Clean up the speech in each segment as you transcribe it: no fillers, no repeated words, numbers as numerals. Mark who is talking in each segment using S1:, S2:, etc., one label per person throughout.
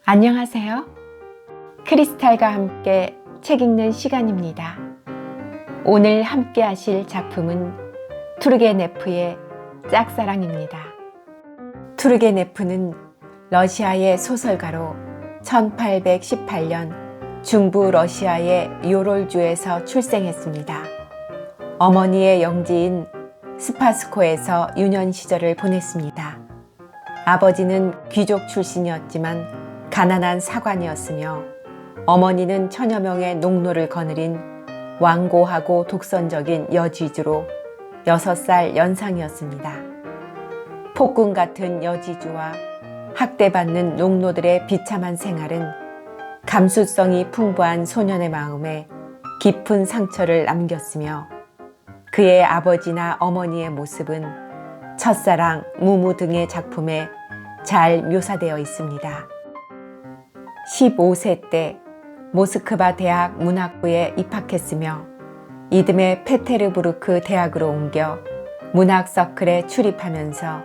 S1: 안녕하세요. 크리스탈과 함께 책 읽는 시간입니다. 오늘 함께 하실 작품은 투르게네프의 짝사랑입니다. 투르게네프는 러시아의 소설가로 1818년 중부 러시아의 요롤주에서 출생했습니다. 어머니의 영지인 스파스코에서 유년 시절을 보냈습니다. 아버지는 귀족 출신이었지만 가난한 사관이었으며 어머니는 천여 명의 농노를 거느린 완고하고 독선적인 여지주로 6살 연상이었습니다. 폭군 같은 여지주와 학대받는 농노들의 비참한 생활은 감수성이 풍부한 소년의 마음에 깊은 상처를 남겼으며 그의 아버지나 어머니의 모습은 첫사랑, 무무 등의 작품에 잘 묘사되어 있습니다. 15세 때 모스크바 대학 문학부에 입학했으며 이듬해 페테르부르크 대학으로 옮겨 문학 서클에 출입하면서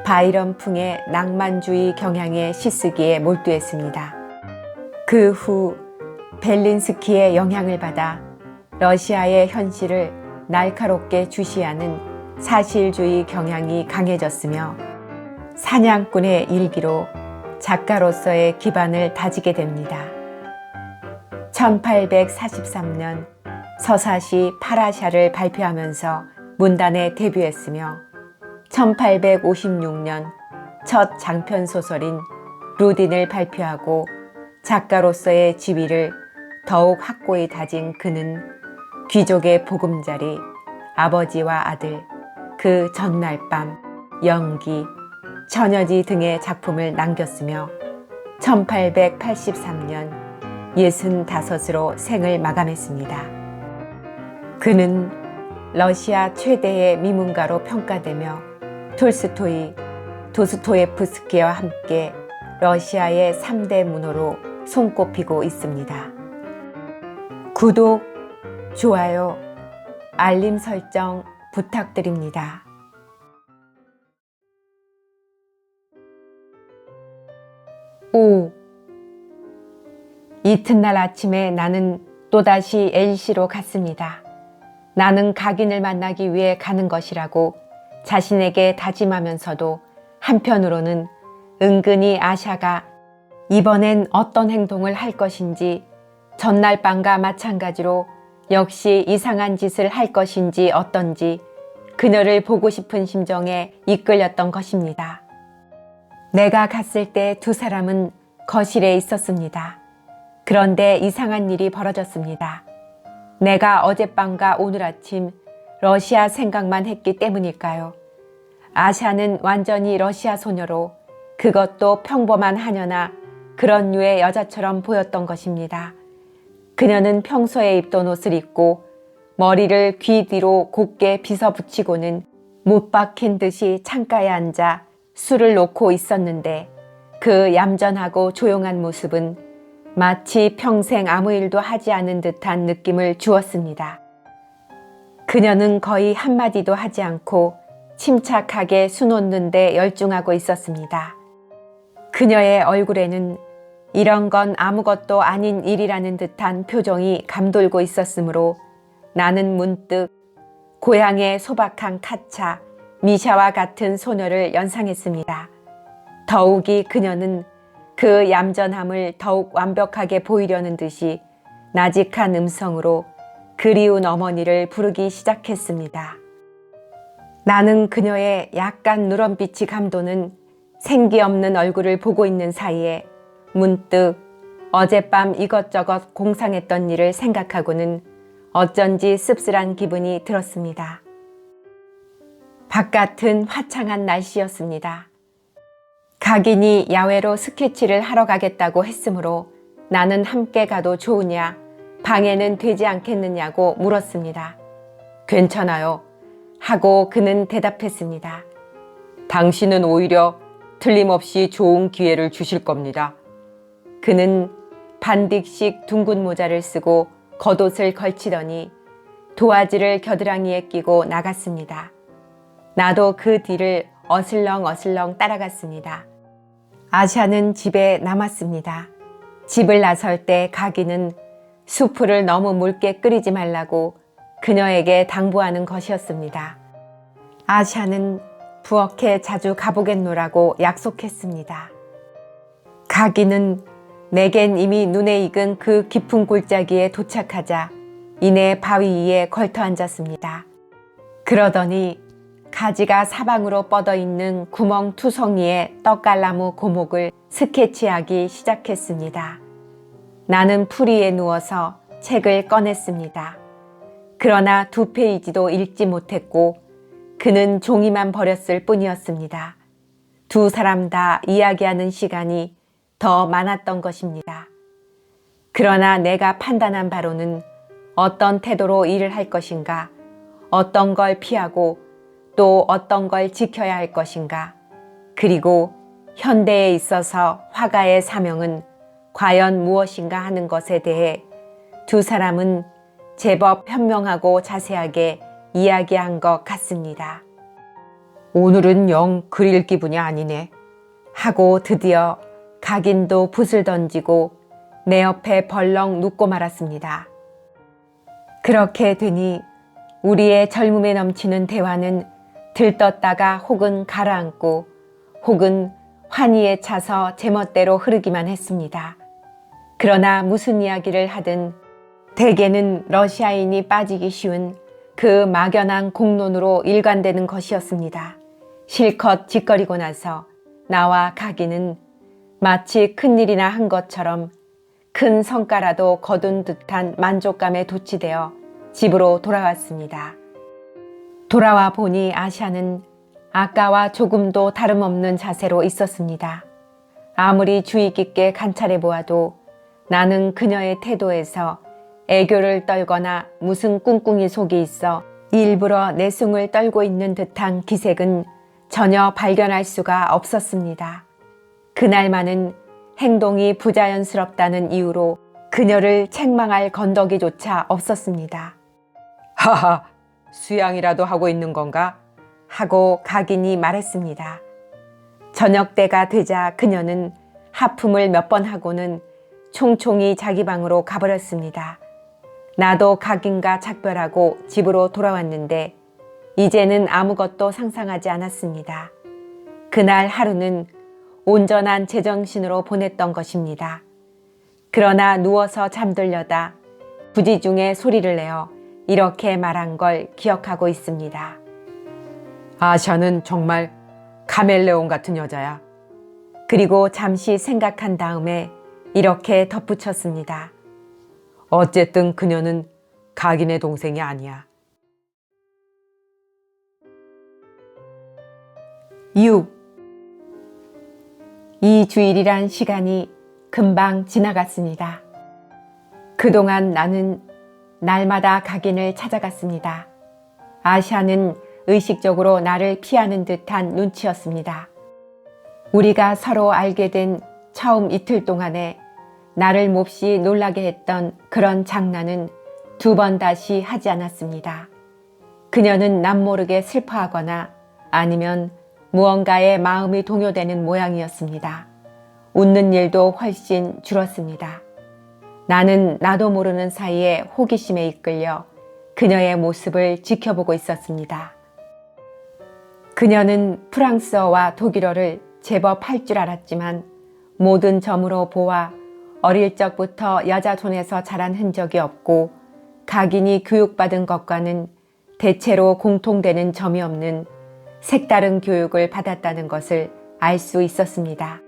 S1: 바이런풍의 낭만주의 경향의 시쓰기에 몰두했습니다. 그 후 벨린스키의 영향을 받아 러시아의 현실을 날카롭게 주시하는 사실주의 경향이 강해졌으며 사냥꾼의 일기로 작가로서의 기반을 다지게 됩니다. 1843년 서사시 파라샤를 발표하면서 문단에 데뷔했으며 1856년 첫 장편소설인 루딘을 발표하고 작가로서의 지위를 더욱 확고히 다진 그는 귀족의 보금자리, 아버지와 아들, 그 전날 밤, 연기, 처녀지 등의 작품을 남겼으며 1883년 65으로 생을 마감했습니다. 그는 러시아 최대의 미문가로 평가되며 톨스토이, 도스토예프스키와 함께 러시아의 3대 문호로 손꼽히고 있습니다. 구독, 좋아요, 알림 설정 부탁드립니다. 5. 이튿날 아침에 나는 또다시 엘시로 갔습니다. 나는 각인을 만나기 위해 가는 것이라고 자신에게 다짐하면서도 한편으로는 은근히 아샤가 이번엔 어떤 행동을 할 것인지, 전날 밤과 마찬가지로 역시 이상한 짓을 할 것인지 어떤지 그녀를 보고 싶은 심정에 이끌렸던 것입니다. 내가 갔을 때 두 사람은 거실에 있었습니다. 그런데 이상한 일이 벌어졌습니다. 내가 어젯밤과 오늘 아침 러시아 생각만 했기 때문일까요? 아샤는 완전히 러시아 소녀로 그것도 평범한 하녀나 그런 류의 여자처럼 보였던 것입니다. 그녀는 평소에 입던 옷을 입고 머리를 귀 뒤로 곱게 빗어붙이고는 못 박힌 듯이 창가에 앉아 술을 놓고 있었는데 그 얌전하고 조용한 모습은 마치 평생 아무 일도 하지 않은 듯한 느낌을 주었습니다. 그녀는 거의 한마디도 하지 않고 침착하게 수놓는 데 열중하고 있었습니다. 그녀의 얼굴에는 이런 건 아무것도 아닌 일이라는 듯한 표정이 감돌고 있었으므로 나는 문득 고향의 소박한 카차, 미샤와 같은 소녀를 연상했습니다. 더욱이 그녀는 그 얌전함을 더욱 완벽하게 보이려는 듯이 나직한 음성으로 그리운 어머니를 부르기 시작했습니다. 나는 그녀의 약간 누런빛이 감도는 생기 없는 얼굴을 보고 있는 사이에 문득 어젯밤 이것저것 공상했던 일을 생각하고는 어쩐지 씁쓸한 기분이 들었습니다. 바깥은 화창한 날씨였습니다. 각인이 야외로 스케치를 하러 가겠다고 했으므로 나는 함께 가도 좋으냐, 방해는 되지 않겠느냐고 물었습니다. 괜찮아요 하고 그는 대답했습니다. 당신은 오히려 틀림없이 좋은 기회를 주실 겁니다. 그는 반딕식 둥근 모자를 쓰고 겉옷을 걸치더니 도화지를 겨드랑이에 끼고 나갔습니다. 나도 그 뒤를 어슬렁 따라갔습니다. 아샤는 집에 남았습니다. 집을 나설 때 가기는 수프를 너무 묽게 끓이지 말라고 그녀에게 당부하는 것이었습니다. 아샤는 부엌에 자주 가보겠노라고 약속했습니다. 가기는 내겐 이미 눈에 익은 그 깊은 골짜기에 도착하자 이내 바위 위에 걸터 앉았습니다. 그러더니 가지가 사방으로 뻗어 있는 구멍투성이의 떡갈나무 고목을 스케치하기 시작했습니다. 나는 풀 위에 누워서 책을 꺼냈습니다. 그러나 2페이지도 읽지 못했고 그는 종이만 버렸을 뿐이었습니다. 두 사람 다 이야기하는 시간이 더 많았던 것입니다. 그러나 내가 판단한 바로는 어떤 태도로 일을 할 것인가, 어떤 걸 피하고 또 어떤 걸 지켜야 할 것인가, 그리고 현대에 있어서 화가의 사명은 과연 무엇인가 하는 것에 대해 두 사람은 제법 현명하고 자세하게 이야기한 것 같습니다. 오늘은 영 그릴 기분이 아니네 하고 드디어 각인도 붓을 던지고 내 옆에 벌렁 눕고 말았습니다. 그렇게 되니 우리의 젊음에 넘치는 대화는 들떴다가 혹은 가라앉고 혹은 환희에 차서 제멋대로 흐르기만 했습니다. 그러나 무슨 이야기를 하든 대개는 러시아인이 빠지기 쉬운 그 막연한 공론으로 일관되는 것이었습니다. 실컷 짓거리고 나서 나와 가기는 마치 큰일이나 한 것처럼 큰 성과라도 거둔 듯한 만족감에 도취되어 집으로 돌아왔습니다. 돌아와 보니 아샤는 아까와 조금도 다름없는 자세로 있었습니다. 아무리 주의 깊게 관찰해 보아도 나는 그녀의 태도에서 애교를 떨거나 무슨 꿍꿍이 속이 있어 일부러 내숭을 떨고 있는 듯한 기색은 전혀 발견할 수가 없었습니다. 그날만은 행동이 부자연스럽다는 이유로 그녀를 책망할 건더기조차 없었습니다. 하하, 수양이라도 하고 있는 건가? 하고 각인이 말했습니다. 저녁 때가 되자 그녀는 하품을 몇 번 하고는 총총히 자기 방으로 가버렸습니다. 나도 각인과 작별하고 집으로 돌아왔는데 이제는 아무것도 상상하지 않았습니다. 그날 하루는 온전한 제정신으로 보냈던 것입니다. 그러나 누워서 잠들려다 부지 중에 소리를 내어 이렇게 말한 걸 기억하고 있습니다. 아샤는 정말 카멜레온 같은 여자야. 그리고 잠시 생각한 다음에 이렇게 덧붙였습니다. 어쨌든 그녀는 각인의 동생이 아니야. 6. 이 주일이란 시간이 금방 지나갔습니다. 그동안 나는 날마다 각인을 찾아갔습니다. 아샤는 의식적으로 나를 피하는 듯한 눈치였습니다. 우리가 서로 알게 된 처음 이틀 동안에 나를 몹시 놀라게 했던 그런 장난은 2번 다시 하지 않았습니다. 그녀는 남모르게 슬퍼하거나 아니면 무언가에 마음이 동요되는 모양이었습니다. 웃는 일도 훨씬 줄었습니다. 나는 나도 모르는 사이에 호기심에 이끌려 그녀의 모습을 지켜보고 있었습니다. 그녀는 프랑스어와 독일어를 제법 할 줄 알았지만 모든 점으로 보아 어릴 적부터 여자 손에서 자란 흔적이 없고 각인이 교육받은 것과는 대체로 공통되는 점이 없는 색다른 교육을 받았다는 것을 알 수 있었습니다.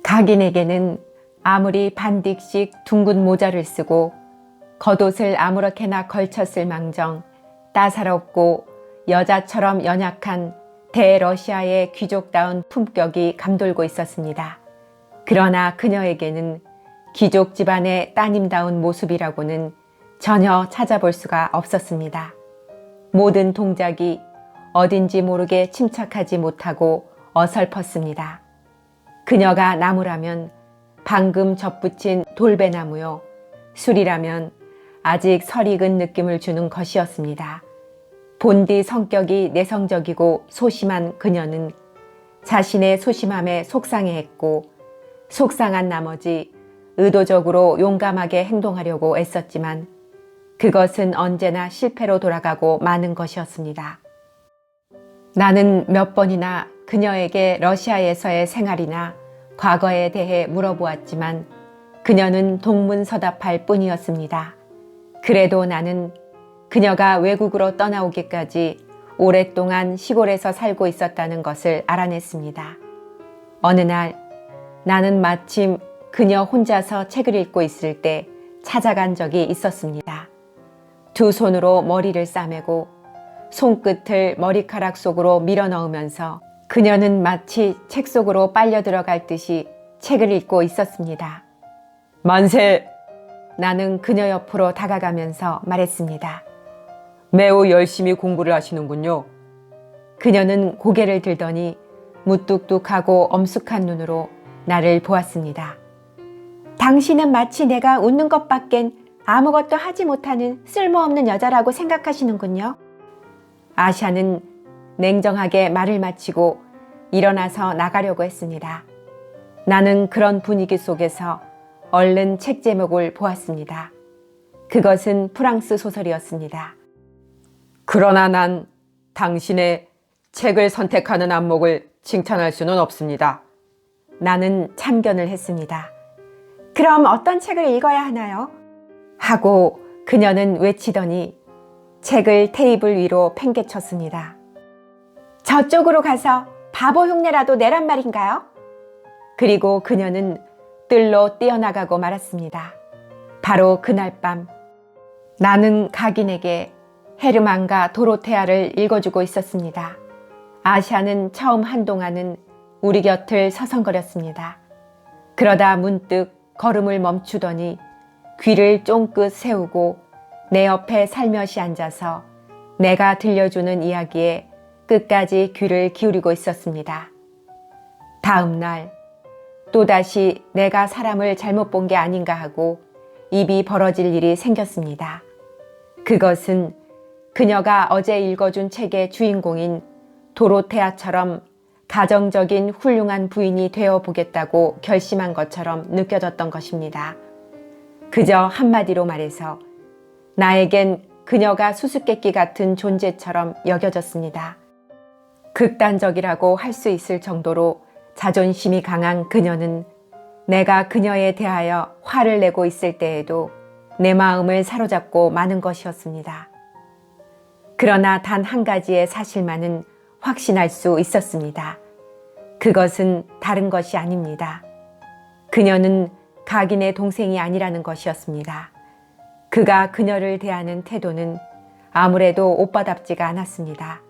S1: 각인에게는 아무리 반딕식 둥근 모자를 쓰고 겉옷을 아무렇게나 걸쳤을 망정 따사롭고 여자처럼 연약한 대러시아의 귀족다운 품격이 감돌고 있었습니다. 그러나 그녀에게는 귀족 집안의 따님다운 모습이라고는 전혀 찾아볼 수가 없었습니다. 모든 동작이 어딘지 모르게 침착하지 못하고 어설펐습니다. 그녀가 나무라면 방금 접붙인 돌배나무요, 술이라면 아직 설익은 느낌을 주는 것이었습니다. 본디 성격이 내성적이고 소심한 그녀는 자신의 소심함에 속상해했고 속상한 나머지 의도적으로 용감하게 행동하려고 애썼지만 그것은 언제나 실패로 돌아가고 마는 것이었습니다. 나는 몇 번이나 그녀에게 러시아에서의 생활이나 과거에 대해 물어보았지만 그녀는 동문서답할 뿐이었습니다. 그래도 나는 그녀가 외국으로 떠나오기까지 오랫동안 시골에서 살고 있었다는 것을 알아냈습니다. 어느 날 나는 마침 그녀 혼자서 책을 읽고 있을 때 찾아간 적이 있었습니다. 두 손으로 머리를 싸매고 손끝을 머리카락 속으로 밀어 넣으면서 그녀는 마치 책 속으로 빨려 들어갈 듯이 책을 읽고 있었습니다. 만세! 나는 그녀 옆으로 다가가면서 말했습니다. 매우 열심히 공부를 하시는군요. 그녀는 고개를 들더니 무뚝뚝하고 엄숙한 눈으로 나를 보았습니다. 당신은 마치 내가 웃는 것밖엔 아무것도 하지 못하는 쓸모없는 여자라고 생각하시는군요. 아샤는 냉정하게 말을 마치고 일어나서 나가려고 했습니다. 나는 그런 분위기 속에서 얼른 책 제목을 보았습니다. 그것은 프랑스 소설이었습니다. 그러나 난 당신의 책을 선택하는 안목을 칭찬할 수는 없습니다. 나는 참견을 했습니다. 그럼 어떤 책을 읽어야 하나요? 하고 그녀는 외치더니 책을 테이블 위로 팽개쳤습니다. 저쪽으로 가서 바보 흉내라도 내란 말인가요? 그리고 그녀는 뜰로 뛰어나가고 말았습니다. 바로 그날 밤 나는 각인에게 헤르만과 도로테아를 읽어주고 있었습니다. 아샤는 처음 한동안은 우리 곁을 서성거렸습니다. 그러다 문득 걸음을 멈추더니 귀를 쫑긋 세우고 내 옆에 살며시 앉아서 내가 들려주는 이야기에 끝까지 귀를 기울이고 있었습니다. 다음 날 또다시 내가 사람을 잘못 본 게 아닌가 하고 입이 벌어질 일이 생겼습니다. 그것은 그녀가 어제 읽어준 책의 주인공인 도로테아처럼 가정적인 훌륭한 부인이 되어 보겠다고 결심한 것처럼 느껴졌던 것입니다. 그저 한마디로 말해서 나에겐 그녀가 수수께끼 같은 존재처럼 여겨졌습니다. 극단적이라고 할 수 있을 정도로 자존심이 강한 그녀는 내가 그녀에 대하여 화를 내고 있을 때에도 내 마음을 사로잡고 마는 것이었습니다. 그러나 단 한 가지의 사실만은 확신할 수 있었습니다. 그것은 다른 것이 아닙니다. 그녀는 각인의 동생이 아니라는 것이었습니다. 그가 그녀를 대하는 태도는 아무래도 오빠답지가 않았습니다.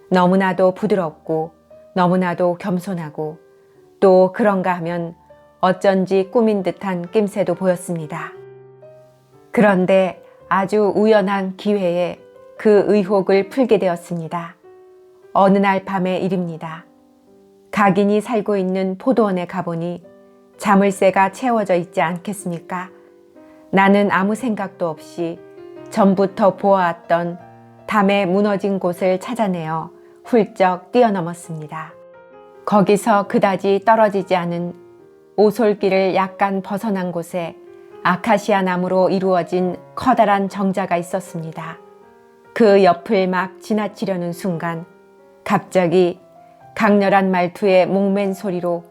S1: 너무나도 부드럽고 너무나도 겸손하고 또 그런가 하면 어쩐지 꾸민 듯한 낌새도 보였습니다. 그런데 아주 우연한 기회에 그 의혹을 풀게 되었습니다. 어느 날 밤의 일입니다. 각인이 살고 있는 포도원에 가보니 자물쇠가 채워져 있지 않겠습니까? 나는 아무 생각도 없이 전부터 보아왔던 담에 무너진 곳을 찾아내어 훌쩍 뛰어넘었습니다. 거기서 그다지 떨어지지 않은 오솔길을 약간 벗어난 곳에 아카시아 나무로 이루어진 커다란 정자가 있었습니다. 그 옆을 막 지나치려는 순간 갑자기 강렬한 말투의 목맨 소리로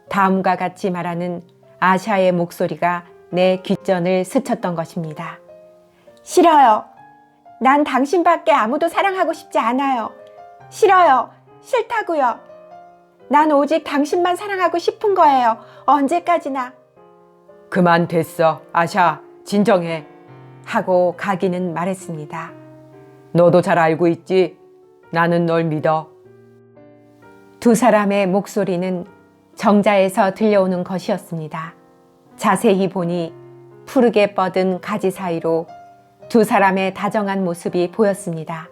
S1: 다음과 같이 말하는 아샤의 목소리가 내 귓전을 스쳤던 것입니다. 싫어요. 난 당신밖에 아무도 사랑하고 싶지 않아요. 싫어요. 싫다고요. 난 오직 당신만 사랑하고 싶은 거예요. 언제까지나. 그만 됐어. 아샤, 진정해. 하고 각인은 말했습니다. 너도 잘 알고 있지? 나는 널 믿어. 두 사람의 목소리는 정자에서 들려오는 것이었습니다. 자세히 보니 푸르게 뻗은 가지 사이로 두 사람의 다정한 모습이 보였습니다.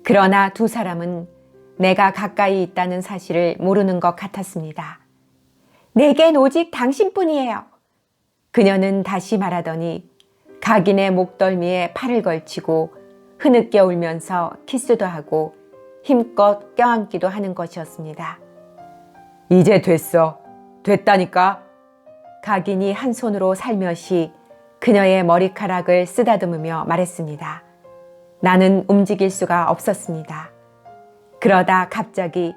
S1: 그러나 두 사람은 내가 가까이 있다는 사실을 모르는 것 같았습니다. 내겐 오직 당신뿐이에요. 그녀는 다시 말하더니 각인의 목덜미에 팔을 걸치고 흐느껴 울면서 키스도 하고 힘껏 껴안기도 하는 것이었습니다. 이제 됐어. 됐다니까. 각인이 한 손으로 살며시 그녀의 머리카락을 쓰다듬으며 말했습니다. 나는 움직일 수가 없었습니다. 그러다 갑자기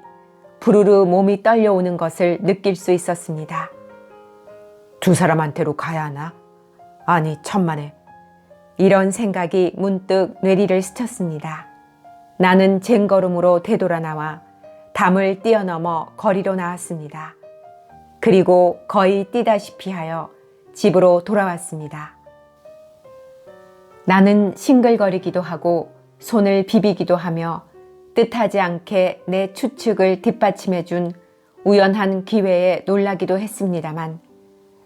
S1: 부르르 몸이 떨려오는 것을 느낄 수 있었습니다. 두 사람한테로 가야 하나? 아니, 천만에. 이런 생각이 문득 뇌리를 스쳤습니다. 나는 쟁걸음으로 되돌아 나와 담을 뛰어넘어 거리로 나왔습니다. 그리고 거의 뛰다시피 하여 집으로 돌아왔습니다. 나는 싱글거리기도 하고 손을 비비기도 하며 뜻하지 않게 내 추측을 뒷받침해준 우연한 기회에 놀라기도 했습니다만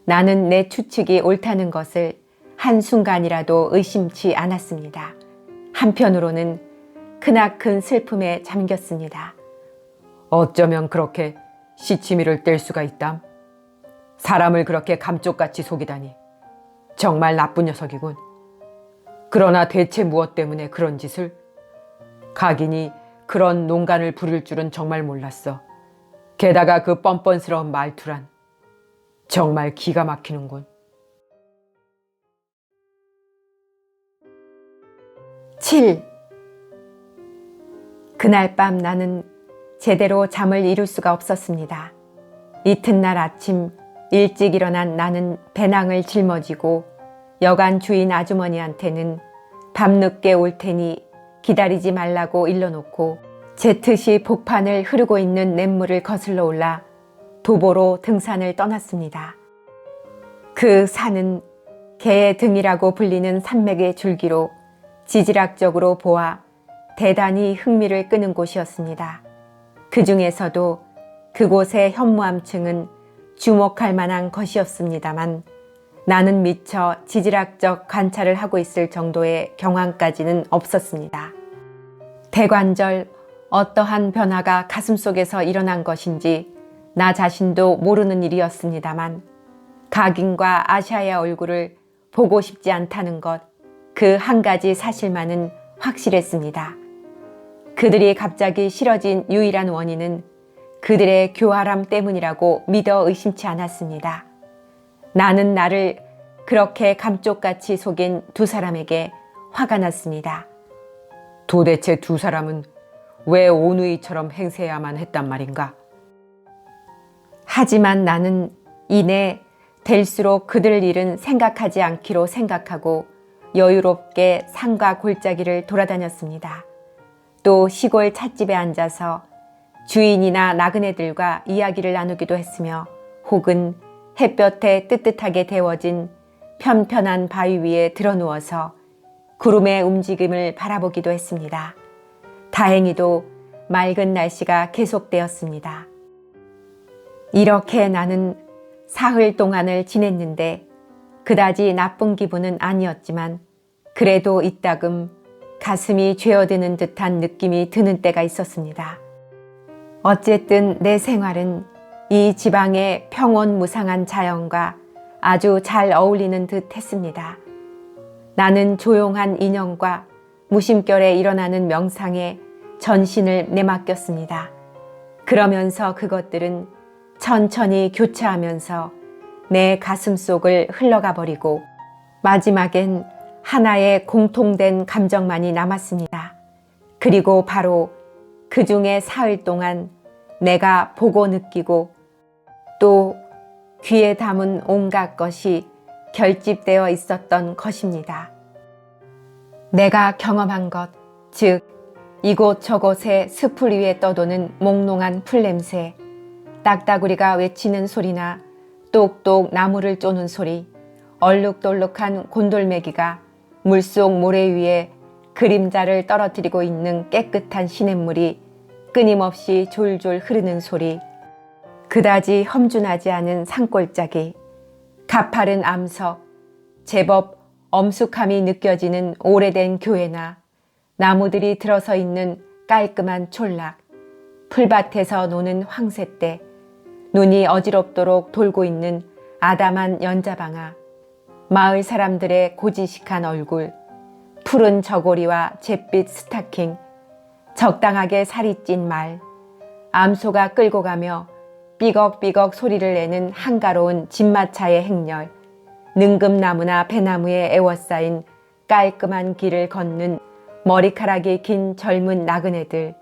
S1: 나는 내 추측이 옳다는 것을 한순간이라도 의심치 않았습니다. 한편으로는 크나큰 슬픔에 잠겼습니다. 어쩌면 그렇게 시치미를 뗄 수가 있담? 사람을 그렇게 감쪽같이 속이다니 정말 나쁜 녀석이군. 그러나 대체 무엇 때문에 그런 짓을? 각인이 그런 농간을 부릴 줄은 정말 몰랐어. 게다가 그 뻔뻔스러운 말투란 정말 기가 막히는군. 7. 그날 밤 나는 제대로 잠을 이룰 수가 없었습니다. 이튿날 아침 일찍 일어난 나는 배낭을 짊어지고 여관 주인 아주머니한테는 밤늦게 올 테니 기다리지 말라고 일러놓고 제트시 복판을 흐르고 있는 냇물을 거슬러 올라 도보로 등산을 떠났습니다. 그 산은 개의 등이라고 불리는 산맥의 줄기로 지질학적으로 보아 대단히 흥미를 끄는 곳이었습니다. 그 중에서도 그곳의 현무암층은 주목할 만한 것이었습니다만 나는 미처 지질학적 관찰을 하고 있을 정도의 경황까지는 없었습니다. 대관절 어떠한 변화가 가슴속에서 일어난 것인지 나 자신도 모르는 일이었습니다만 각인과 아샤의 얼굴을 보고 싶지 않다는 것, 그 한 가지 사실만은 확실했습니다. 그들이 갑자기 싫어진 유일한 원인은 그들의 교활함 때문이라고 믿어 의심치 않았습니다. 나는 나를 그렇게 감쪽같이 속인 두 사람에게 화가 났습니다. 도대체 두 사람은 왜 오누이처럼 행세해야만 했단 말인가? 하지만 나는 이내 될수록 그들 일은 생각하지 않기로 생각하고 여유롭게 산과 골짜기를 돌아다녔습니다. 또 시골 찻집에 앉아서 주인이나 나그네들과 이야기를 나누기도 했으며 혹은 햇볕에 뜨뜻하게 데워진 편편한 바위 위에 드러누워서 구름의 움직임을 바라보기도 했습니다. 다행히도 맑은 날씨가 계속되었습니다. 이렇게 나는 사흘 동안을 지냈는데 그다지 나쁜 기분은 아니었지만 그래도 이따금 가슴이 죄어드는 듯한 느낌이 드는 때가 있었습니다. 어쨌든 내 생활은 이 지방의 평온무상한 자연과 아주 잘 어울리는 듯 했습니다. 나는 조용한 인연과 무심결에 일어나는 명상에 전신을 내맡겼습니다. 그러면서 그것들은 천천히 교차하면서 내 가슴속을 흘러가 버리고 마지막엔 하나의 공통된 감정만이 남았습니다. 그리고 바로 그 중에 사흘 동안 내가 보고 느끼고 또 귀에 담은 온갖 것이 결집되어 있었던 것입니다. 내가 경험한 것, 즉 이곳저곳의 숲을 위에 떠도는 몽롱한 풀냄새, 딱따구리가 외치는 소리나 똑똑 나무를 쪼는 소리, 얼룩덜룩한 곤돌매기가 물속 모래 위에 그림자를 떨어뜨리고 있는 깨끗한 시냇물이 끊임없이 졸졸 흐르는 소리, 그다지 험준하지 않은 산골짜기, 가파른 암석, 제법 엄숙함이 느껴지는 오래된 교회나 나무들이 들어서 있는 깔끔한 촌락, 풀밭에서 노는 황새떼, 눈이 어지럽도록 돌고 있는 아담한 연자방아, 마을 사람들의 고지식한 얼굴, 푸른 저고리와 잿빛 스타킹, 적당하게 살이 찐 말, 암소가 끌고 가며 삐걱삐걱 소리를 내는 한가로운 집마차의 행렬, 능금나무나 배나무에 에워싸인 깔끔한 길을 걷는 머리카락이 긴 젊은 나그네들,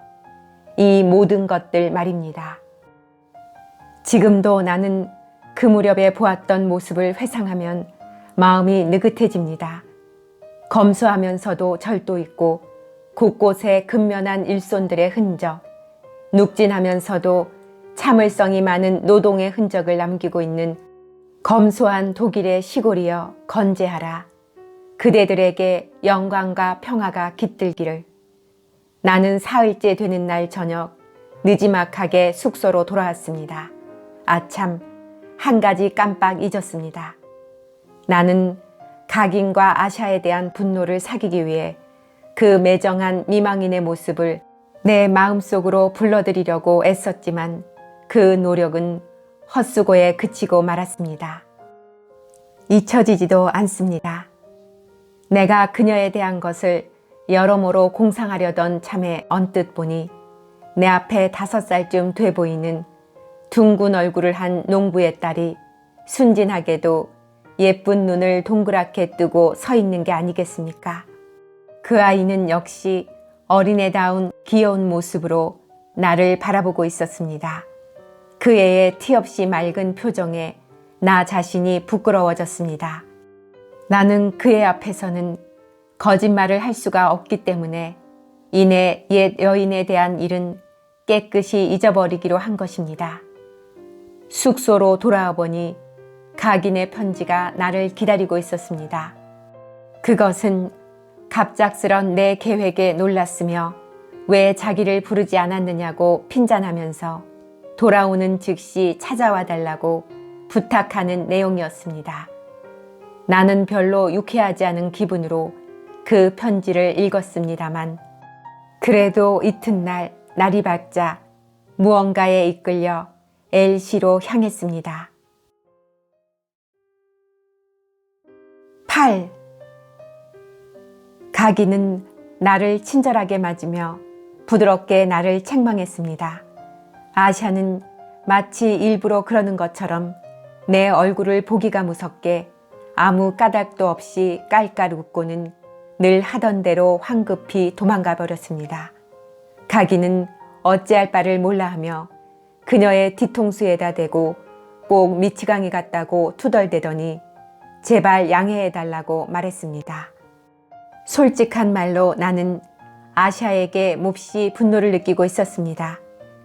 S1: 이 모든 것들 말입니다. 지금도 나는 그 무렵에 보았던 모습을 회상하면 마음이 느긋해집니다. 검소하면서도 절도 있고 곳곳에 근면한 일손들의 흔적, 눅진하면서도 참을성이 많은 노동의 흔적을 남기고 있는 검소한 독일의 시골이여 건재하라. 그대들에게 영광과 평화가 깃들기를. 나는 사흘째 되는 날 저녁 느지막하게 숙소로 돌아왔습니다. 아참, 한 가지 깜빡 잊었습니다. 나는 각인과 아샤에 대한 분노를 사귀기 위해 그 매정한 미망인의 모습을 내 마음속으로 불러들이려고 애썼지만 그 노력은 헛수고에 그치고 말았습니다. 잊혀지지도 않습니다. 내가 그녀에 대한 것을 여러모로 공상하려던 참에 언뜻 보니 내 앞에 5살쯤 돼 보이는 둥근 얼굴을 한 농부의 딸이 순진하게도 예쁜 눈을 동그랗게 뜨고 서 있는 게 아니겠습니까? 그 아이는 역시 어린애다운 귀여운 모습으로 나를 바라보고 있었습니다. 그 애의 티없이 맑은 표정에 나 자신이 부끄러워졌습니다. 나는 그 애 앞에서는 거짓말을 할 수가 없기 때문에 이내 옛 여인에 대한 일은 깨끗이 잊어버리기로 한 것입니다. 숙소로 돌아와 보니 각인의 편지가 나를 기다리고 있었습니다. 그것은 갑작스런 내 계획에 놀랐으며 왜 자기를 부르지 않았느냐고 핀잔하면서 돌아오는 즉시 찾아와 달라고 부탁하는 내용이었습니다. 나는 별로 유쾌하지 않은 기분으로 그 편지를 읽었습니다만 그래도 이튿날 날이 밝자 무언가에 이끌려 엘시로 향했습니다. 8. 가기는 나를 친절하게 맞으며 부드럽게 나를 책망했습니다. 아샤는 마치 일부러 그러는 것처럼 내 얼굴을 보기가 무섭게 아무 까닭도 없이 깔깔 웃고는 늘 하던 대로 황급히 도망가 버렸습니다. 가기는 어찌할 바를 몰라하며 그녀의 뒤통수에다 대고 꼭 미치광이 같다고 투덜대더니 제발 양해해달라고 말했습니다. 솔직한 말로 나는 아샤에게 몹시 분노를 느끼고 있었습니다.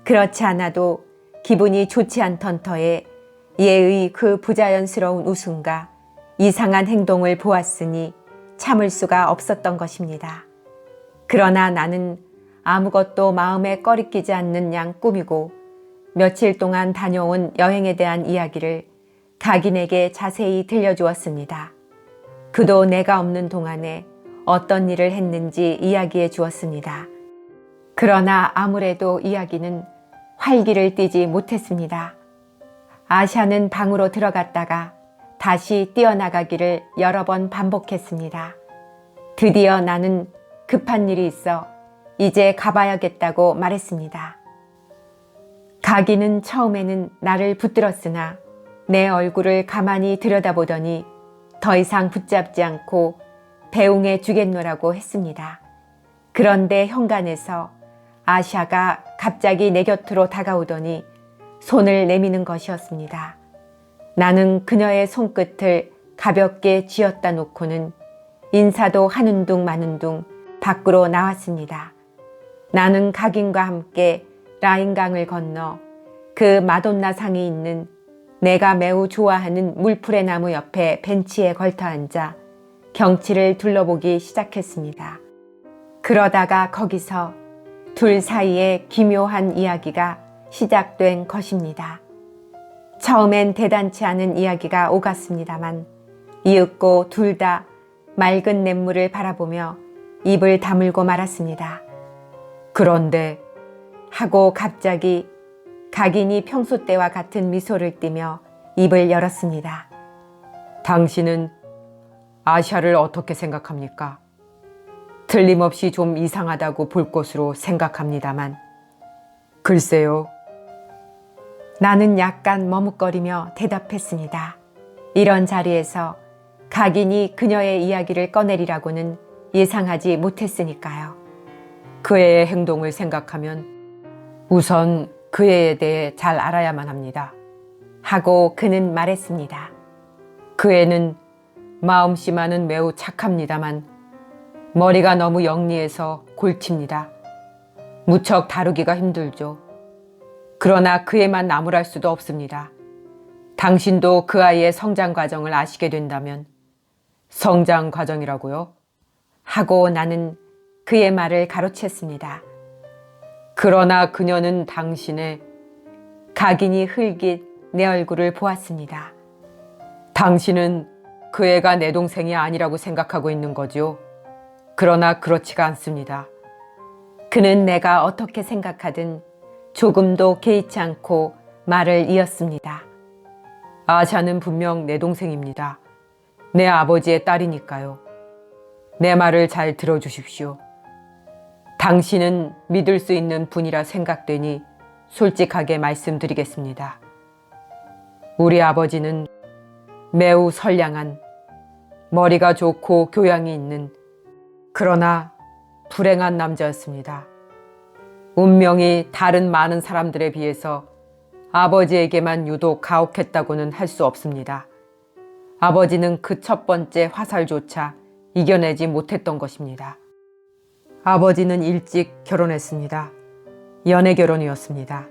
S1: 그렇지 않아도 기분이 좋지 않던 터에 얘의 그 부자연스러운 웃음과 이상한 행동을 보았으니 참을 수가 없었던 것입니다. 그러나 나는 아무것도 마음에 꺼리끼지 않는 양 꾸미고 며칠 동안 다녀온 여행에 대한 이야기를 각인에게 자세히 들려주었습니다. 그도 내가 없는 동안에 어떤 일을 했는지 이야기해 주었습니다. 그러나 아무래도 이야기는 활기를 띠지 못했습니다. 아샤는 방으로 들어갔다가 다시 뛰어나가기를 여러 번 반복했습니다. 드디어 나는 급한 일이 있어 이제 가봐야겠다고 말했습니다. 가기는 처음에는 나를 붙들었으나 내 얼굴을 가만히 들여다보더니 더 이상 붙잡지 않고 배웅해 주겠노라고 했습니다. 그런데 현관에서 아샤가 갑자기 내 곁으로 다가오더니 손을 내미는 것이었습니다. 나는 그녀의 손끝을 가볍게 쥐었다 놓고는 인사도 하는 둥 마는 둥 밖으로 나왔습니다. 나는 각인과 함께 라인강을 건너 그 마돈나상이 있는 내가 매우 좋아하는 물풀의 나무 옆에 벤치에 걸터 앉아 경치를 둘러보기 시작했습니다. 그러다가 거기서 둘 사이에 기묘한 이야기가 시작된 것입니다. 처음엔 대단치 않은 이야기가 오갔습니다만 이윽고 둘 다 맑은 냇물을 바라보며 입을 다물고 말았습니다. 그런데 하고 갑자기 각인이 평소 때와 같은 미소를 띠며 입을 열었습니다. 당신은 아샤를 어떻게 생각합니까? 틀림없이 좀 이상하다고 볼 것으로 생각합니다만 글쎄요. 나는 약간 머뭇거리며 대답했습니다. 이런 자리에서 각인이 그녀의 이야기를 꺼내리라고는 예상하지 못했으니까요.
S2: 그 애의 행동을 생각하면 우선 그 애에 대해 잘 알아야만 합니다.
S1: 하고 그는 말했습니다.
S2: 그 애는 마음씨만은 매우 착합니다만 머리가 너무 영리해서 골칩니다. 무척 다루기가 힘들죠. 그러나 그 애만 나무랄 수도 없습니다. 당신도 그 아이의 성장 과정을 아시게 된다면 성장 과정이라고요?
S1: 하고 나는 그의 말을 가로챘습니다.
S2: 그러나 그녀는 당신의
S1: 각인이 흘깃 내 얼굴을 보았습니다.
S2: 당신은 그 애가 내 동생이 아니라고 생각하고 있는 거죠. 그러나 그렇지가 않습니다.
S1: 그는 내가 어떻게 생각하든 조금도 개의치 않고 말을 이었습니다.
S2: 아샤는 분명 내 동생입니다. 내 아버지의 딸이니까요. 내 말을 잘 들어주십시오. 당신은 믿을 수 있는 분이라 생각되니 솔직하게 말씀드리겠습니다. 우리 아버지는 매우 선량한, 머리가 좋고 교양이 있는, 그러나 불행한 남자였습니다. 운명이 다른 많은 사람들에 비해서 아버지에게만 유독 가혹했다고는 할 수 없습니다. 아버지는 그 첫 번째 화살조차 이겨내지 못했던 것입니다. 아버지는 일찍 결혼했습니다. 연애 결혼이었습니다.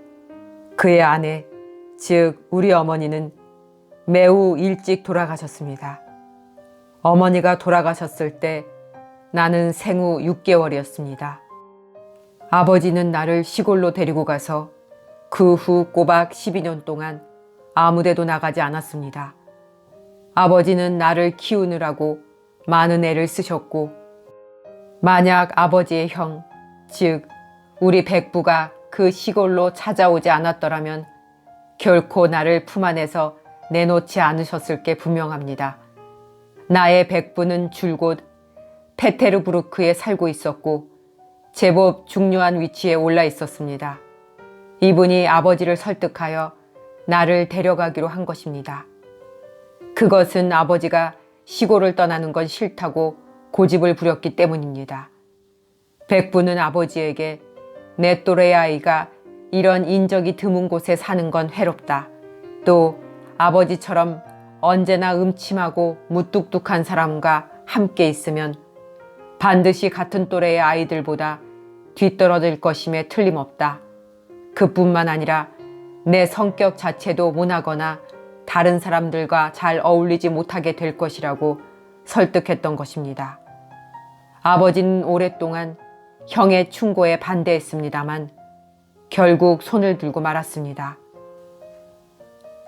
S2: 그의 아내, 즉 우리 어머니는 매우 일찍 돌아가셨습니다. 어머니가 돌아가셨을 때 나는 생후 6개월이었습니다. 아버지는 나를 시골로 데리고 가서 그 후 꼬박 12년 동안 아무데도 나가지 않았습니다. 아버지는 나를 키우느라고 많은 애를 쓰셨고, 만약 아버지의 형, 즉 우리 백부가 그 시골로 찾아오지 않았더라면 결코 나를 품 안에서 내놓지 않으셨을 게 분명합니다. 나의 백부는 줄곧 페테르부르크에 살고 있었고 제법 중요한 위치에 올라 있었습니다. 이분이 아버지를 설득하여 나를 데려가기로 한 것입니다. 그것은 아버지가 시골을 떠나는 건 싫다고 고집을 부렸기 때문입니다. 백부는 아버지에게 내 또래의 아이가 이런 인적이 드문 곳에 사는 건 해롭다. 또 아버지처럼 언제나 음침하고 무뚝뚝한 사람과 함께 있으면 반드시 같은 또래의 아이들보다 뒤떨어질 것임에 틀림없다. 그뿐만 아니라 내 성격 자체도 모나거나 다른 사람들과 잘 어울리지 못하게 될 것이라고 설득했던 것입니다. 아버지는 오랫동안 형의 충고에 반대했습니다만 결국 손을 들고 말았습니다.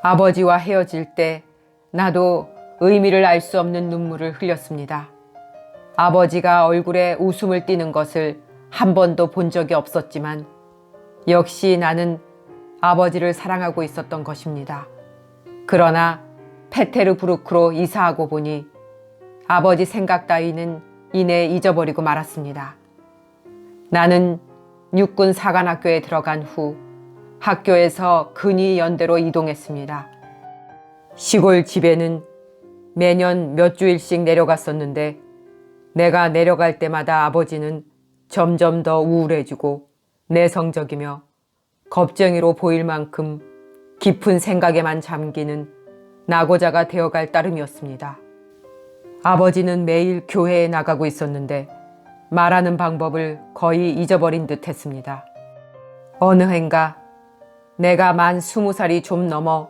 S2: 아버지와 헤어질 때 나도 의미를 알 수 없는 눈물을 흘렸습니다. 아버지가 얼굴에 웃음을 띠는 것을 한 번도 본 적이 없었지만 역시 나는 아버지를 사랑하고 있었던 것입니다. 그러나 페테르부르크로 이사하고 보니 아버지 생각 따위는 이내 잊어버리고 말았습니다. 나는 육군 사관학교에 들어간 후 학교에서 근위 연대로 이동했습니다. 시골 집에는 매년 몇 주일씩 내려갔었는데 내가 내려갈 때마다 아버지는 점점 더 우울해지고 내성적이며 겁쟁이로 보일 만큼 깊은 생각에만 잠기는 낙오자가 되어갈 따름이었습니다. 아버지는 매일 교회에 나가고 있었는데 말하는 방법을 거의 잊어버린 듯 했습니다. 어느 해인가 내가 만 20살이 좀 넘어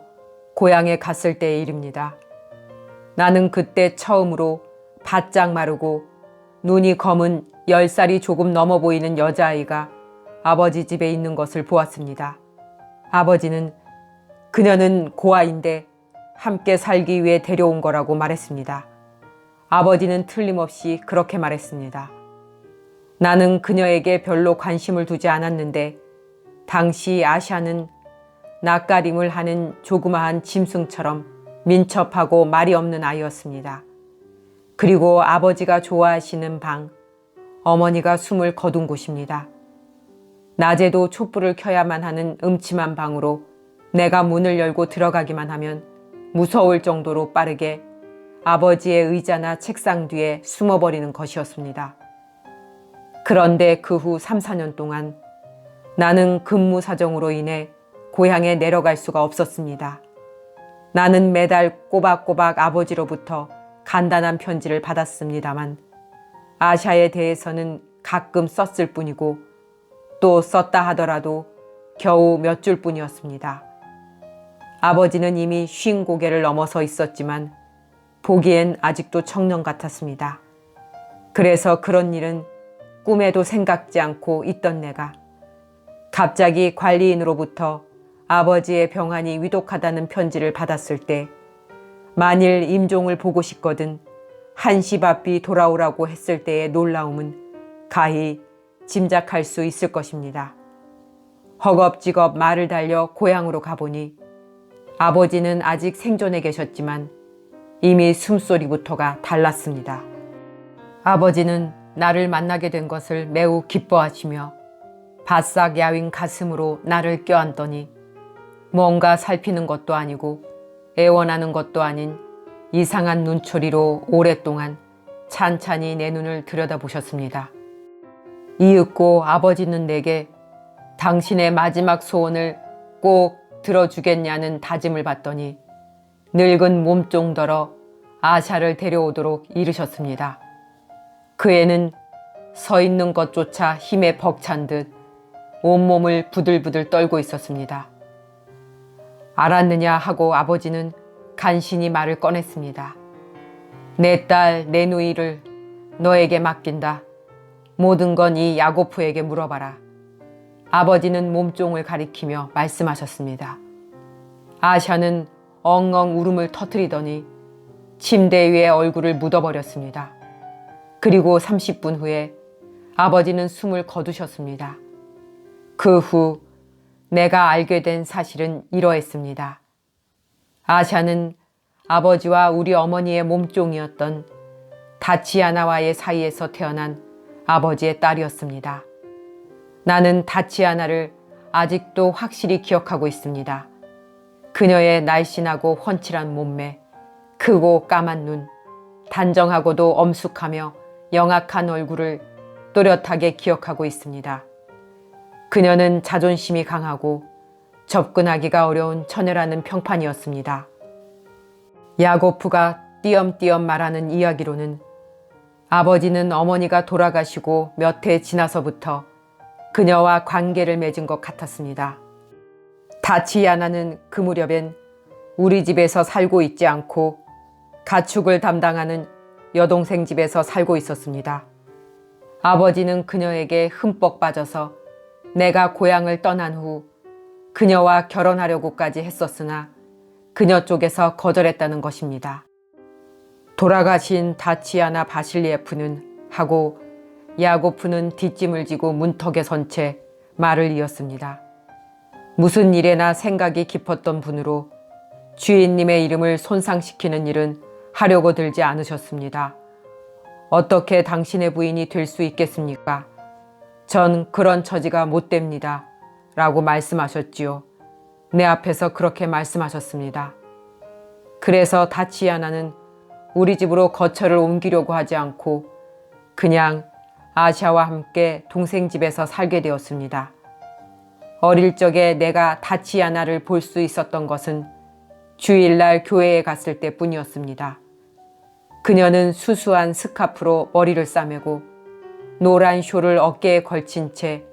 S2: 고향에 갔을 때의 일입니다. 나는 그때 처음으로 바짝 마르고 눈이 검은 10살이 조금 넘어 보이는 여자아이가 아버지 집에 있는 것을 보았습니다. 아버지는 그녀는 고아인데 함께 살기 위해 데려온 거라고 말했습니다. 아버지는 틀림없이 그렇게 말했습니다. 나는 그녀에게 별로 관심을 두지 않았는데 당시 아샤는 낯가림을 하는 조그마한 짐승처럼 민첩하고 말이 없는 아이였습니다. 그리고 아버지가 좋아하시는 방, 어머니가 숨을 거둔 곳입니다. 낮에도 촛불을 켜야만 하는 음침한 방으로 내가 문을 열고 들어가기만 하면 무서울 정도로 빠르게 아버지의 의자나 책상 뒤에 숨어버리는 것이었습니다. 그런데 그 후 3, 4년 동안 나는 근무 사정으로 인해 고향에 내려갈 수가 없었습니다. 나는 매달 꼬박꼬박 아버지로부터 간단한 편지를 받았습니다만 아샤에 대해서는 가끔 썼을 뿐이고 또 썼다 하더라도 겨우 몇 줄 뿐이었습니다. 아버지는 이미 50고개를 넘어서 있었지만 보기엔 아직도 청년 같았습니다. 그래서 그런 일은 꿈에도 생각지 않고 있던 내가 갑자기 관리인으로부터 아버지의 병환이 위독하다는 편지를 받았을 때 만일 임종을 보고 싶거든 한시 앞이 돌아오라고 했을 때의 놀라움은 가히 짐작할 수 있을 것입니다. 허겁지겁 말을 달려 고향으로 가보니 아버지는 아직 생존해 계셨지만 이미 숨소리부터가 달랐습니다. 아버지는 나를 만나게 된 것을 매우 기뻐하시며 바싹 야윈 가슴으로 나를 껴안더니 뭔가 살피는 것도 아니고 애원하는 것도 아닌 이상한 눈초리로 오랫동안 찬찬히 내 눈을 들여다보셨습니다. 이윽고 아버지는 내게 당신의 마지막 소원을 꼭 들어주겠냐는 다짐을 받더니 늙은 몸종더러 아샤를 데려오도록 이르셨습니다. 그 애는 서 있는 것조차 힘에 벅찬 듯 온몸을 부들부들 떨고 있었습니다. 알았느냐 하고 아버지는 간신히 말을 꺼냈습니다. 내 딸, 내 누이를 너에게 맡긴다. 모든 건 이 야고프에게 물어봐라. 아버지는 몸종을 가리키며 말씀하셨습니다. 아샤는 엉엉 울음을 터뜨리더니 침대 위에 얼굴을 묻어버렸습니다. 그리고 30분 후에 아버지는 숨을 거두셨습니다. 그 후 내가 알게 된 사실은 이러했습니다. 아샤는 아버지와 우리 어머니의 몸종이었던 다치아나와의 사이에서 태어난 아버지의 딸이었습니다. 나는 다치아나를 아직도 확실히 기억하고 있습니다. 그녀의 날씬하고 훤칠한 몸매, 크고 까만 눈, 단정하고도 엄숙하며 영악한 얼굴을 또렷하게 기억하고 있습니다. 그녀는 자존심이 강하고 접근하기가 어려운 처녀라는 평판이었습니다. 야고프가 띄엄띄엄 말하는 이야기로는 아버지는 어머니가 돌아가시고 몇 해 지나서부터 그녀와 관계를 맺은 것 같았습니다. 다치아나는 그 무렵엔 우리 집에서 살고 있지 않고 가축을 담당하는 여동생 집에서 살고 있었습니다. 아버지는 그녀에게 흠뻑 빠져서 내가 고향을 떠난 후 그녀와 결혼하려고까지 했었으나 그녀 쪽에서 거절했다는 것입니다. 돌아가신 다치아나 바실리에프는 하고 야고프는 뒷짐을 지고 문턱에 선 채 말을 이었습니다. 무슨 일에나 생각이 깊었던 분으로 주인님의 이름을 손상시키는 일은 하려고 들지 않으셨습니다. 어떻게 당신의 부인이 될 수 있겠습니까? 전 그런 처지가 못 됩니다. 라고 말씀하셨지요. 내 앞에서 그렇게 말씀하셨습니다. 그래서 다치아나는 우리 집으로 거처를 옮기려고 하지 않고 그냥 아샤와 함께 동생 집에서 살게 되었습니다. 어릴 적에 내가 다치아나를 볼 수 있었던 것은 주일날 교회에 갔을 때뿐이었습니다. 그녀는 수수한 스카프로 머리를 싸매고 노란 쇼를 어깨에 걸친 채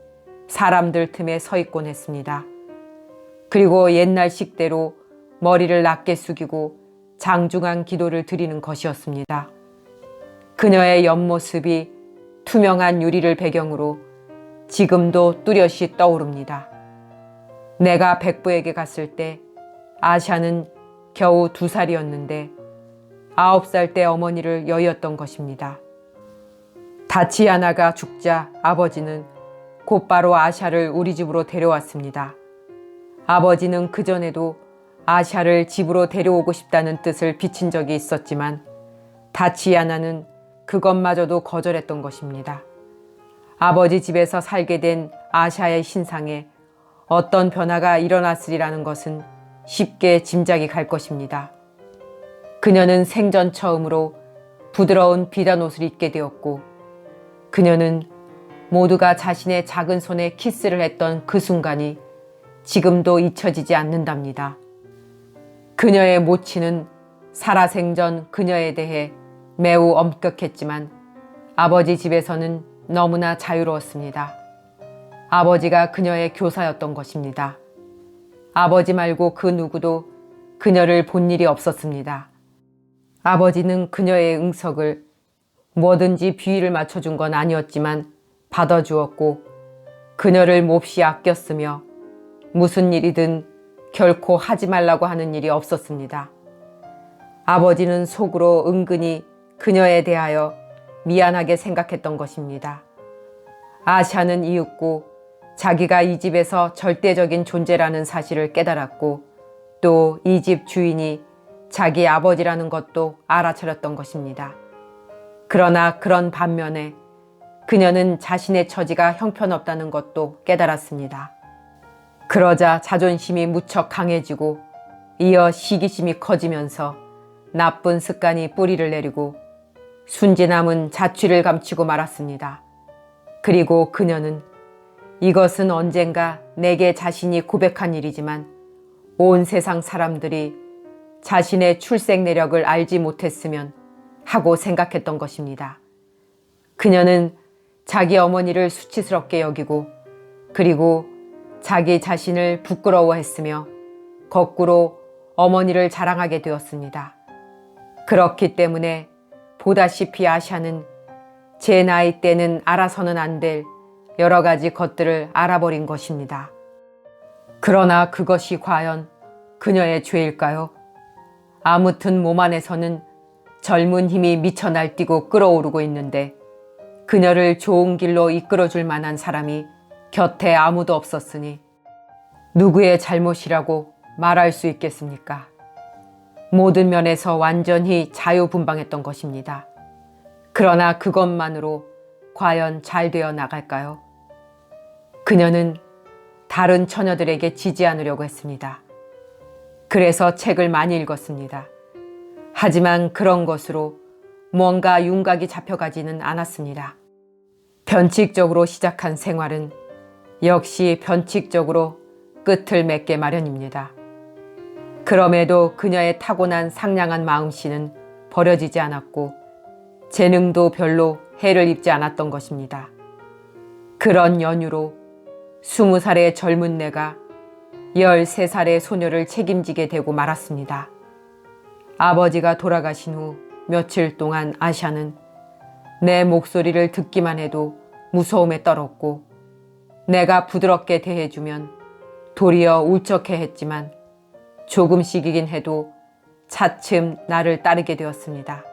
S2: 사람들 틈에 서 있곤 했습니다. 그리고 옛날 식대로 머리를 낮게 숙이고 장중한 기도를 드리는 것이었습니다. 그녀의 옆모습이 투명한 유리를 배경으로 지금도 뚜렷이 떠오릅니다. 내가 백부에게 갔을 때 아샤는 겨우 2살이었는데 9살 때 어머니를 여의었던 것입니다. 다치아나가 죽자 아버지는 곧바로 아샤를 우리 집으로 데려왔습니다. 아버지는 그전에도 아샤를 집으로 데려오고 싶다는 뜻을 비친 적이 있었지만 다치아나는 그것마저도 거절했던 것입니다. 아버지 집에서 살게 된 아샤의 신상에 어떤 변화가 일어났으리라는 것은 쉽게 짐작이 갈 것입니다. 그녀는 생전 처음으로 부드러운 비단 옷을 입게 되었고, 그녀는 모두가 자신의 작은 손에 키스를 했던 그 순간이 지금도 잊혀지지 않는답니다. 그녀의 모친은 살아생전 그녀에 대해 매우 엄격했지만 아버지 집에서는 너무나 자유로웠습니다. 아버지가 그녀의 교사였던 것입니다. 아버지 말고 그 누구도 그녀를 본 일이 없었습니다. 아버지는 그녀의 응석을 뭐든지 비위를 맞춰준 건 아니었지만 받아주었고, 그녀를 몹시 아꼈으며 무슨 일이든 결코 하지 말라고 하는 일이 없었습니다. 아버지는 속으로 은근히 그녀에 대하여 미안하게 생각했던 것입니다. 아샤는 이윽고 자기가 이 집에서 절대적인 존재라는 사실을 깨달았고, 또 이 집 주인이 자기 아버지라는 것도 알아차렸던 것입니다. 그러나 그런 반면에 그녀는 자신의 처지가 형편없다는 것도 깨달았습니다. 그러자 자존심이 무척 강해지고 이어 시기심이 커지면서 나쁜 습관이 뿌리를 내리고 순진함은 자취를 감추고 말았습니다. 그리고 그녀는 이것은 언젠가 내게 자신이 고백한 일이지만 온 세상 사람들이 자신의 출생 내력을 알지 못했으면 하고 생각했던 것입니다. 그녀는 자기 어머니를 수치스럽게 여기고, 그리고 자기 자신을 부끄러워했으며 거꾸로 어머니를 자랑하게 되었습니다. 그렇기 때문에 보다시피 아샤는 제 나이 때는 알아서는 안 될 여러 가지 것들을 알아버린 것입니다. 그러나 그것이 과연 그녀의 죄일까요? 아무튼 몸 안에서는 젊은 힘이 미쳐 날뛰고 끓어오르고 있는데 그녀를 좋은 길로 이끌어줄 만한 사람이 곁에 아무도 없었으니 누구의 잘못이라고 말할 수 있겠습니까? 모든 면에서 완전히 자유분방했던 것입니다. 그러나 그것만으로 과연 잘 되어 나갈까요? 그녀는 다른 처녀들에게 지지 않으려고 했습니다. 그래서 책을 많이 읽었습니다. 하지만 그런 것으로 뭔가 윤곽이 잡혀가지는 않았습니다. 변칙적으로 시작한 생활은 역시 변칙적으로 끝을 맺게 마련입니다. 그럼에도 그녀의 타고난 상냥한 마음씨는 버려지지 않았고 재능도 별로 해를 입지 않았던 것입니다. 그런 연유로 20살의 젊은 내가 13살의 소녀를 책임지게 되고 말았습니다. 아버지가 돌아가신 후 며칠 동안 아샤는 내 목소리를 듣기만 해도 무서움에 떨었고, 내가 부드럽게 대해주면 도리어 울적해 했지만 조금씩이긴 해도 차츰 나를 따르게 되었습니다.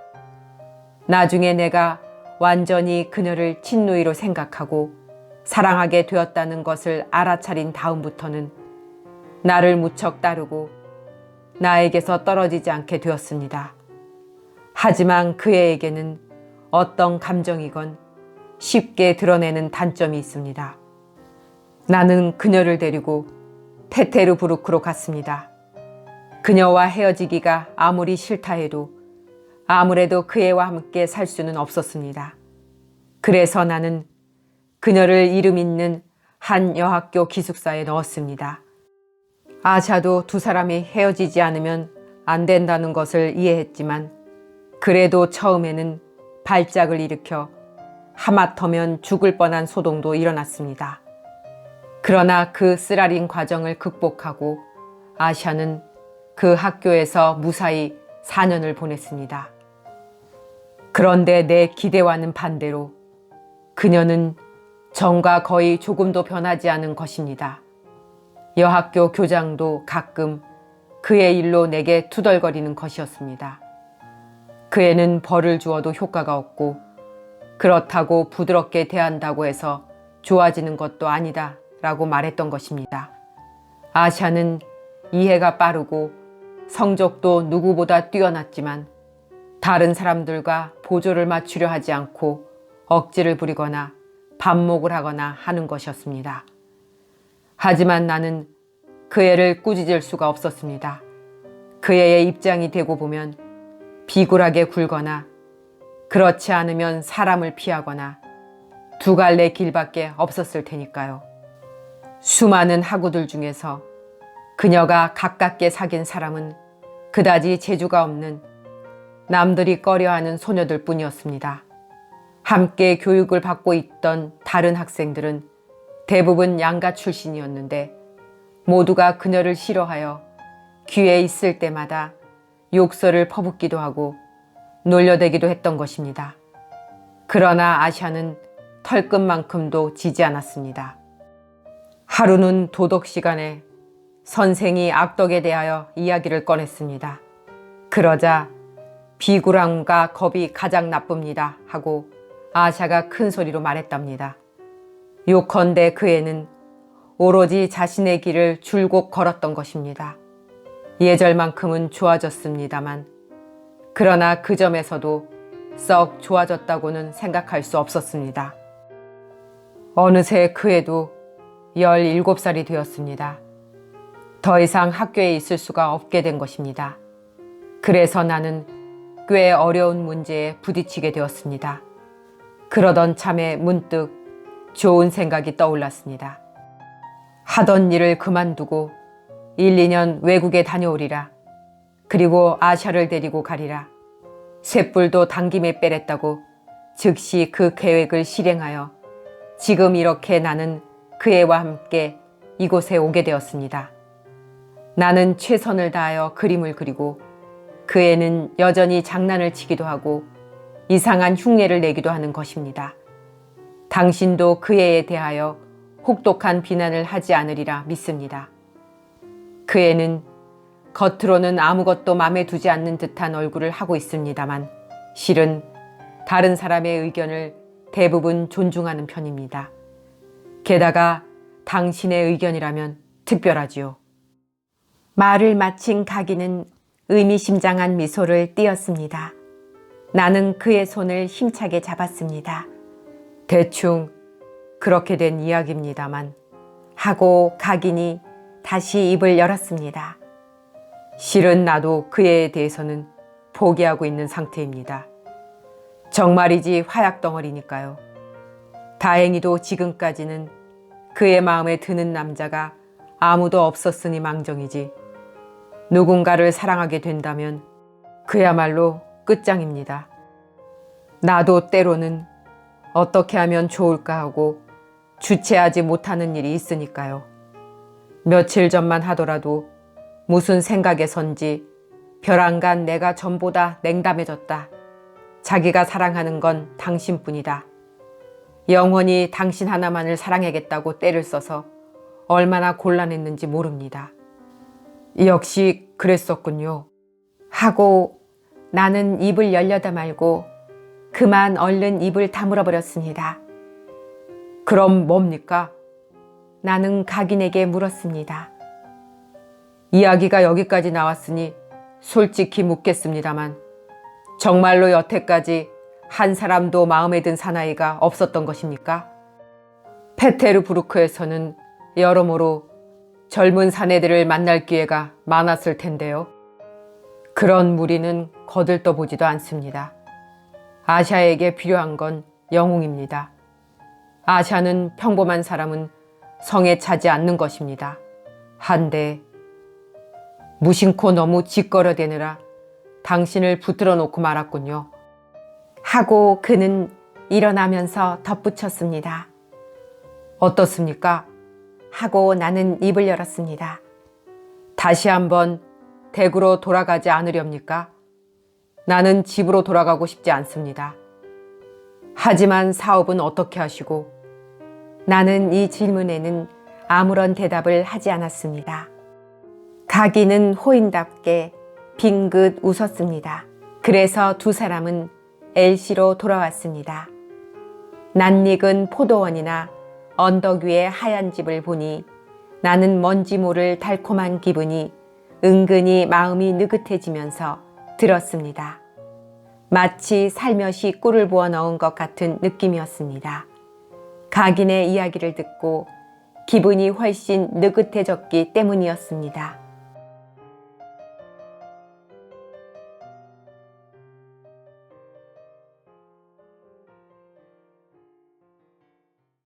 S2: 나중에 내가 완전히 그녀를 친누이로 생각하고 사랑하게 되었다는 것을 알아차린 다음부터는 나를 무척 따르고 나에게서 떨어지지 않게 되었습니다. 하지만 그 애에게는 어떤 감정이건 쉽게 드러내는 단점이 있습니다. 나는 그녀를 데리고 테테르부르크로 갔습니다. 그녀와 헤어지기가 아무리 싫다 해도 아무래도 그 애와 함께 살 수는 없었습니다. 그래서 나는 그녀를 이름 있는 한 여학교 기숙사에 넣었습니다. 아샤도 두 사람이 헤어지지 않으면 안 된다는 것을 이해했지만 그래도 처음에는 발작을 일으켜 하마터면 죽을 뻔한 소동도 일어났습니다. 그러나 그 쓰라린 과정을 극복하고 아샤는 그 학교에서 무사히 4년을 보냈습니다. 그런데 내 기대와는 반대로 그녀는 전과 거의 조금도 변하지 않은 것입니다. 여학교 교장도 가끔 그의 일로 내게 투덜거리는 것이었습니다. 그 애는 벌을 주어도 효과가 없고 그렇다고 부드럽게 대한다고 해서 좋아지는 것도 아니다 라고 말했던 것입니다. 아샤는 이해가 빠르고 성적도 누구보다 뛰어났지만 다른 사람들과 보조를 맞추려 하지 않고 억지를 부리거나 반목을 하거나 하는 것이었습니다. 하지만 나는 그 애를 꾸짖을 수가 없었습니다. 그 애의 입장이 되고 보면 비굴하게 굴거나 그렇지 않으면 사람을 피하거나 두 갈래 길밖에 없었을 테니까요. 수많은 학우들 중에서 그녀가 가깝게 사귄 사람은 그다지 재주가 없는 남들이 꺼려하는 소녀들 뿐이었습니다. 함께 교육을 받고 있던 다른 학생들은 대부분 양가 출신이었는데 모두가 그녀를 싫어하여 기회 있을 때마다 욕설을 퍼붓기도 하고 놀려대기도 했던 것입니다. 그러나 아샤는 털끝만큼도 지지 않았습니다. 하루는 도덕 시간에 선생이 악덕에 대하여 이야기를 꺼냈습니다. 그러자 비굴함과 겁이 가장 나쁩니다 하고 아샤가 큰 소리로 말했답니다. 요컨대 그 애는 오로지 자신의 길을 줄곧 걸었던 것입니다. 예절만큼은 좋아졌습니다만 그러나 그 점에서도 썩 좋아졌다고는 생각할 수 없었습니다. 어느새 그 애도 17살이 되었습니다. 더 이상 학교에 있을 수가 없게 된 것입니다. 그래서 나는 꽤 어려운 문제에 부딪히게 되었습니다. 그러던 참에 문득 좋은 생각이 떠올랐습니다. 하던 일을 그만두고 1, 2년 외국에 다녀오리라. 그리고 아샤를 데리고 가리라. 쇳불도 당김에 빼랬다고 즉시 그 계획을 실행하여 지금 이렇게 나는 그 애와 함께 이곳에 오게 되었습니다. 나는 최선을 다하여 그림을 그리고 그 애는 여전히 장난을 치기도 하고 이상한 흉내를 내기도 하는 것입니다. 당신도 그 애에 대하여 혹독한 비난을 하지 않으리라 믿습니다. 그 애는 겉으로는 아무것도 마음에 두지 않는 듯한 얼굴을 하고 있습니다만 실은 다른 사람의 의견을 대부분 존중하는 편입니다. 게다가 당신의 의견이라면 특별하지요. 말을 마친 가기는 의미심장한 미소를 띄었습니다. 나는 그의 손을 힘차게 잡았습니다. 대충 그렇게 된 이야기입니다만 하고 가긴이 다시 입을 열었습니다. 실은 나도 그 애에 대해서는 포기하고 있는 상태입니다. 정말이지 화약덩어리니까요. 다행히도 지금까지는 그의 마음에 드는 남자가 아무도 없었으니 망정이지 누군가를 사랑하게 된다면 그야말로 끝장입니다. 나도 때로는 어떻게 하면 좋을까 하고 주체하지 못하는 일이 있으니까요. 며칠 전만 하더라도 무슨 생각에선지 벼랑간 내가 전보다 냉담해졌다. 자기가 사랑하는 건 당신뿐이다. 영원히 당신 하나만을 사랑하겠다고 때를 써서 얼마나 곤란했는지 모릅니다. 역시 그랬었군요. 하고 나는 입을 열려다 말고 그만 얼른 입을 다물어 버렸습니다. 그럼 뭡니까? 나는 각인에게 물었습니다. 이야기가 여기까지 나왔으니 솔직히 묻겠습니다만 정말로 여태까지 한 사람도 마음에 든 사나이가 없었던 것입니까? 페테르부르크에서는 여러모로 젊은 사내들을 만날 기회가 많았을 텐데요. 그런 무리는 거들떠보지도 않습니다. 아샤에게 필요한 건 영웅입니다. 아샤는 평범한 사람은 성에 차지 않는 것입니다. 한데 무심코 너무 짓거려대느라 당신을 붙들어 놓고 말았군요. 하고 그는 일어나면서 덧붙였습니다. 어떻습니까? 하고 나는 입을 열었습니다. 다시 한번 댁으로 돌아가지 않으렵니까? 나는 집으로 돌아가고 싶지 않습니다. 하지만 사업은 어떻게 하시고? 나는 이 질문에는 아무런 대답을 하지 않았습니다. 가기는 호인답게 빙긋 웃었습니다. 그래서 두 사람은 엘시로 돌아왔습니다. 낯익은 포도원이나 언덕 위의 하얀 집을 보니 나는 뭔지 모를 달콤한 기분이 은근히 마음이 느긋해지면서 들었습니다. 마치 살며시 꿀을 부어 넣은 것 같은 느낌이었습니다. 각인의 이야기를 듣고
S1: 기분이 훨씬 느긋해졌기 때문이었습니다.